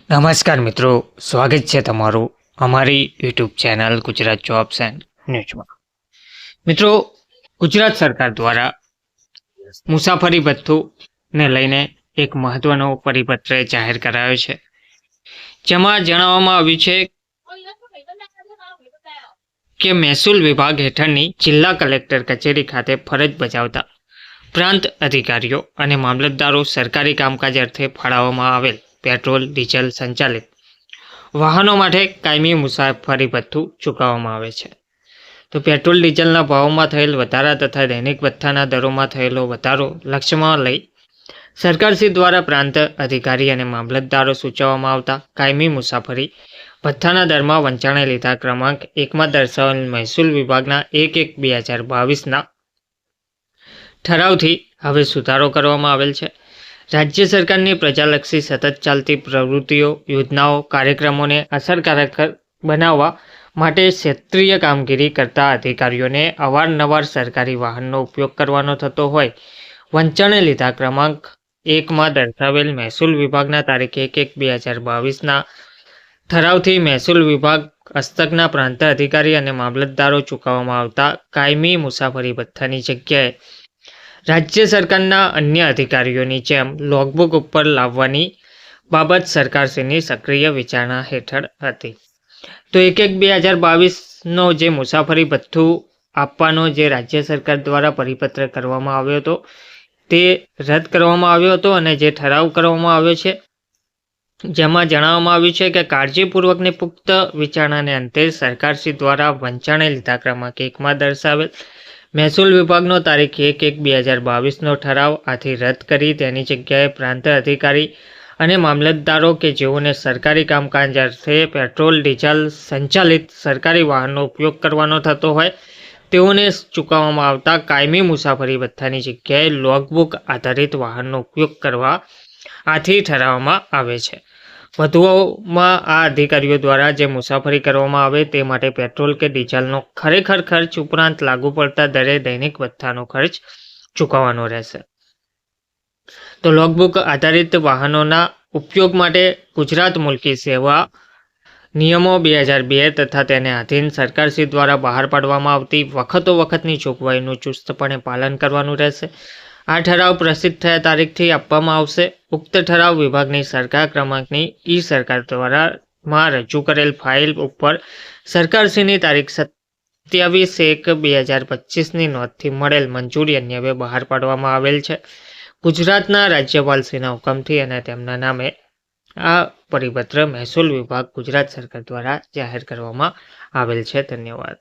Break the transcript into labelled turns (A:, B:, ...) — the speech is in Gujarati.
A: નમસ્કાર મિત્રો, સ્વાગત છે તમારું અમારી YouTube channel Gujarat jobs and ન્યૂઝમાં. મિત્રો, ગુજરાત સરકાર દ્વારા મુસાફરી ભથ્થુંને લઈને એક મહત્વનો પરિપત્ર જાહેર કરાયો છે, જેમાં જણાવવામાં આવ્યું છે કે મહેસૂલ વિભાગ હેઠળની જિલ્લા કલેક્ટર કચેરી ખાતે ફરજ બજાવતા પ્રાંત અધિકારીઓ અને મામલતદારો સરકારી કામકાજ અર્થે ફાળવવામાં આવેલ પેટ્રોલ ડીઝલ સંચાલિત વાહનો માટે કાયમી મુસાફરી ભથ્થું ચૂકવવામાં આવે છે. તો પેટ્રોલ ડીઝલના ભાવોમાં થયેલ વધારા તથા દૈનિક ભથ્થાના દરોમાં થયેલો વધારો લક્ષ્યમાં લઈ સરકારશ્રી દ્વારા પ્રાંત અધિકારી અને મામલતદારો સૂચવવામાં આવતા કાયમી મુસાફરી ભથ્થાના દરમાં વંચાણે લીધા ક્રમાંક 1માં દર્શાવેલ મહેસૂલ વિભાગના 1/1/2022ના ઠરાવથી હવે સુધારો કરવામાં આવેલ છે. રાજ્ય સરકારની પ્રજાલક્ષી સતત ચાલતી પ્રવૃત્તિઓ, યોજનાઓ, કાર્યક્રમોને અસરકારક બનાવવા માટે ક્ષેત્રીય કામગીરી કરતા અધિકારીઓને અવારનવાર સરકારી વાહનનો ઉપયોગ કરવાનો થતો હોય વંચાણે લીધા ક્રમાંક 1માં દર્શાવેલ મહેસૂલ વિભાગના તારીખ 1/1/2022ના ઠરાવથી મહેસૂલ વિભાગ હસ્તકના પ્રાંત અધિકારી અને મામલતદારો ચૂકવવામાં આવતા કાયમી મુસાફરી ભથ્થાની જગ્યાએ રાજ્ય સરકારના અન્ય અધિકારીઓની જેમ લોગબુક ઉપર લાવવાની બાબત સરકારશ્રીની સક્રિય વિચારણા હેઠળ હતી. તો 1/1/2022નો જે મુસાફરી ભથ્થું આપવાનો જે રાજ્ય સરકાર દ્વારા પરિપત્ર કરવામાં આવ્યો હતો તે રદ કરવામાં આવ્યો હતો અને જે ઠરાવ કરવામાં આવ્યો છે જેમાં જણાવવામાં આવ્યું છે કે કાળજીપૂર્વકની પુખ્ત વિચારણાને અંતે સરકારશ્રી દ્વારા વંચાણે લીધા ક્રમાંક 1માં દર્શાવેલ મહેસૂલ વિભાગનો તારીખ 1/1/2022નો ઠરાવ આથી રદ કરી તેની જગ્યાએ પ્રાંત અધિકારી અને મામલતદારો કે જેઓને સરકારી કામકાજ અર્થે પેટ્રોલ ડીઝલ સંચાલિત સરકારી વાહનનો ઉપયોગ કરવાનો થતો હોય તેઓને ચૂકવવામાં આવતા કાયમી મુસાફરી ભથ્થાની જગ્યાએ લોગબુક આધારિત વાહનનો ઉપયોગ કરવા આથી ઠરાવવામાં આવે છે. વધુમાં આ અધિકારીઓ દ્વારા જે મુસાફરી કરવામાં આવે તે માટે પેટ્રોલ કે ડીઝલનો ખરેખર ખર્ચ ઉપરાંત લાગુ પડતા દરે દૈનિક ભથ્થાનો ખર્ચ ચૂકવવાનો રહેશે. તો લોગબુક આધારિત વાહનોના ઉપયોગ માટે ગુજરાત મુલકી સેવા નિયમો 2002 તથા તેને આધીન સરકારશ્રી દ્વારા બહાર પાડવામાં આવતી વખતની જોગવાઈનું ચુસ્તપણે પાલન કરવાનું રહેશે. આ ઠરાવ પ્રસિદ્ધ થયા તારીખથી આપવામાં આવશે. ઉક્ત ઠરાવ વિભાગની સરકાર ક્રમાંકની સરકાર દ્વારા રજૂ કરેલ ફાઇલ ઉપર સરકારશ્રીની તારીખ 27/1/2025ની નોંધથી મળેલ મંજૂરી અન્વયે બહાર પાડવામાં આવેલ છે. ગુજરાતના રાજ્યપાલશ્રીના હુકમથી અને તેમના નામે આ પરિપત્ર મહેસૂલ વિભાગ ગુજરાત સરકાર દ્વારા જાહેર કરવામાં આવેલ છે. ધન્યવાદ.